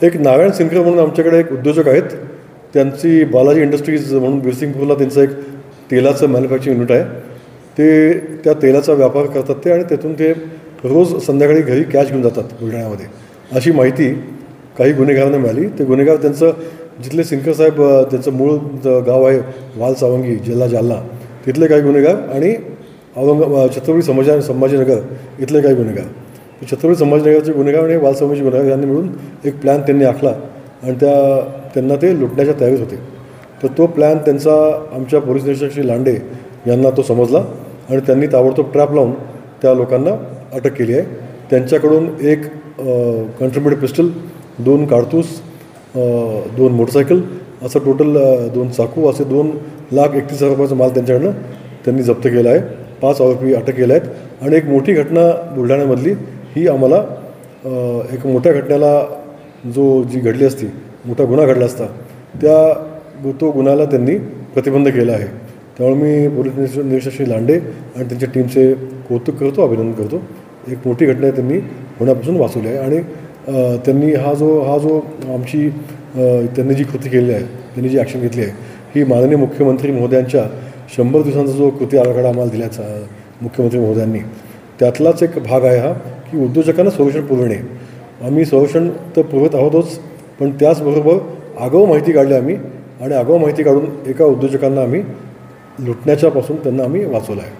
एक नारायण सिंगकर म्हणून आमच्याकडे एक उद्योजक आहेत. त्यांची बालाजी इंडस्ट्रीज म्हणून बिरसिंगपूरला त्यांचं एक तेलाचं मॅन्युफॅक्चरिंग युनिट आहे. ते त्या तेलाचा व्यापार करतात ते, आणि त्यातून ते रोज संध्याकाळी घरी कॅश घेऊन जातात बुलढाण्यामध्ये, अशी माहिती काही गुन्हेगारांना मिळाली. ते गुन्हेगार त्यांचं जिथले सिंगकर साहेब त्यांचं मूळ गाव आहे वालसावंगी, जिल्हा जालना, तिथले काही गुन्हेगार आणि छत्रपती संभाजीनगर इथले काही गुन्हेगार, छत्रपती संभाजीनगरचे गुन्हेगार आणि वालसावंगीचे गुन्हेगार यांनी मिळून एक प्लॅन त्यांनी आखला आणि त्यांना ते लुटण्याच्या तयारीत होते. तर तो प्लॅन त्यांचा आमच्या पोलीस निरीक्षक श्री लांडे यांना तो समजला आणि त्यांनी ताबडतोब ट्रॅप लावून त्या लोकांना अटक केली आहे. त्यांच्याकडून एक कंट्रीब्युटेड पिस्टल, 2 कारतूस, 2 मोटरसायकल, असं टोटल 2 चाकू, असे 2,31,000 रुपयाचा माल त्यांच्याकडनं त्यांनी जप्त केला आहे. 5 आरोपी अटक केले आहेत. आणि एक मोठी घटना बुलढाण्यामधली ही आम्हाला एक मोठ्या घटनेला जी घडली असती, मोठा गुन्हा घडला असता, तो गुन्ह्याला त्यांनी प्रतिबंध केला आहे. त्यामुळे मी पोलीस निरीक्षक श्री लांडे आणि त्यांच्या टीमचे कौतुक करतो, अभिनंदन करतो. एक मोठी घटना त्यांनी होण्यापासून वाचवली आहे. आणि त्यांनी हा जो त्यांनी जी कृती केली आहे, त्यांनी जी ॲक्शन घेतली आहे, ही माननीय मुख्यमंत्री महोदयांच्या 100 दिवसांचा जो कृती आराखडा आम्हाला दिल्याचा मुख्यमंत्री महोदयांनी, त्यातलाच एक भाग आहे हा, की उद्योजकांना संरक्षण पुरवणे. आम्ही संरक्षण तर पुरवत आहोतच, पण त्याचबरोबर आगाऊ माहिती काढली आम्ही, आणि आगाऊ माहिती काढून एका उद्योजकांना आम्ही लुटण्याच्यापासून त्यांना आम्ही वाचवलं आहे.